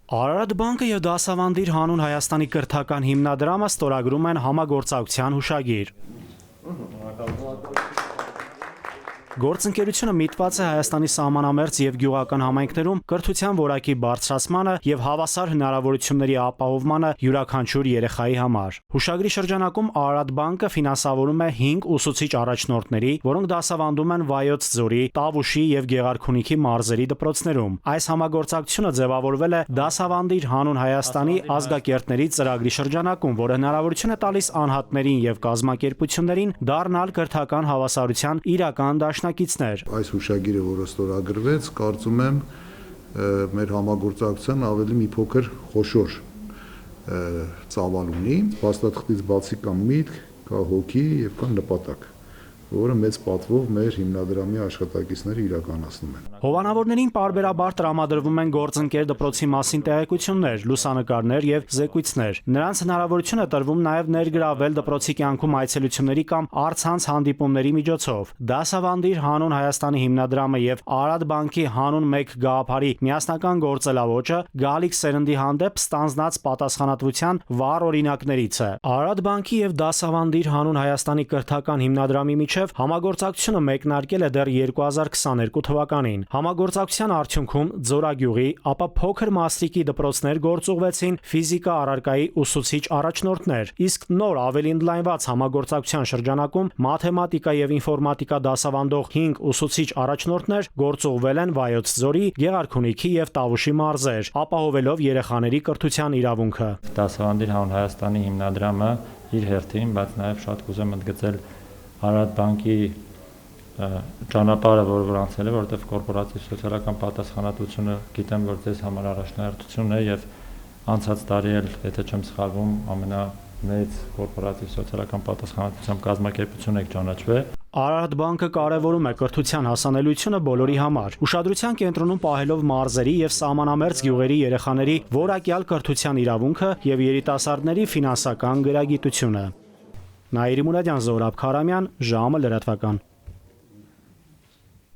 Արարատ բանկը եւ Դասավանդիր հանուն Հայաստանի կրթական հիմնադրամը ստորագրում են համագործակցության հուշագիր։ Գործընկերությունը միտված է Հայաստանի սահմանամերձ եւ գյուղական համայնքներում կրթության որակի բարձրացմանը եւ հավասար հնարավորությունների ապահովմանը յուրաքանչյուր երեխայի համար։ Հուշագրի շրջանակում Արարատ բանկը ֆինանսավորում է 5 ուսուցիչ առաջնորդների, որոնք դասավանդում են Վայոց ձորի, Տավուշի եւ Գեղարքունիքի մարզերի դպրոցներում։ Այս համագործակցությունը ձևավորվել է Դասավանդիր հանուն Հայաստանի ազգակերտների ծրագրի շրջանակում, որը հնարավորություն է տալիս անհատներին եւ կազմակերպություններին դառնալ կրթական հավասարության իրական դաշնակիցներ։ Այս հուշագիրը, որը ստորագրվեց, կարծում եմ մեր համագործակցության ավելի մի փոքր խոշոր ծավալ ունի, փաստաթղթից բացի կա միտք, կա հոգի եւ կա նպատակ, որը մեծ պատվով մեր հիմնադրամի աշխատակիցները իրականացնում են։ Հովանավորներին պարբերաբար տրամադրվում են գործընկեր դպրոցի մասին տեղեկություններ, լուսանկարներ եւ զեկույցներ։ Նրանց հնարավորություն է տրվում նաեւ ներգրավել դպրոցի կյանքում այցելությունների կամ առցանց հանդիպումների միջոցով։ Դասավանդիր հանուն Հայաստանի հիմնադրամը եւ Արարատ բանկի հանուն մեկ գաղափարի միասնական գործելավոճը գալիք սերնդի հանդեպ ստանձնած պատասխանատվության վառ օրինակներից է։ Արարատ բանկի եւ Դասավանդիր հանուն Հայաստանի կրթական հիմնադրամի միջև համագործակցությունը մեկնարկել է դեռ 2022 թվականին։ Համագործակցության արդյունքում Ձորագյուղի, ապա փոքր Մասրիկի դպրոցներ գործուղվեցին ֆիզիկա առարկայի ուսուցիչ առաջնորդներ, իսկ նոր ավելի ընդլայնված համագործակցության շրջանակում մաթեմատիկա եւ ինֆորմատիկա դասավանդող 5 ուսուցիչ առաջնորդներ գործուղվել են Վայոց ձորի, Գեղարքունիքի եւ Տավուշի մարզեր, ապահովելով երեխաների կրթության իրավունքը։ Դասավանդիր հանուն Հայաստանի հիմնադրամը իր հերթին, բայց նաեւ շատ կուզեմ ընդգծել Արարատ բանկի ճանապարհը, որ անցել է, որտեղ կորպորատիվ սոցիալական պատասխանատվությունը գիտեմ, որ ձեզ համար առաջնահերթությունն է եւ անցած տարի էլ, եթե չեմ սխալվում, ամենամեծ կորպորատիվ սոցիալական պատասխանատվության կազմակերպություն եք ճանաչվել։ Արարատ բանկը կարևորում է կրթության հասանելիությունը բոլորի համար, ուշադրության կենտրոնում պահելով մարզերի եւ սահմանամերձ գյուղերի երեխաների որակյալ կրթության իրավունքը եւ երիտասարդների ֆինանսական գրագիտությունը։ Նաիրի Մուրադյան, Զորաբ Քարամյան, ժամը լրատվական։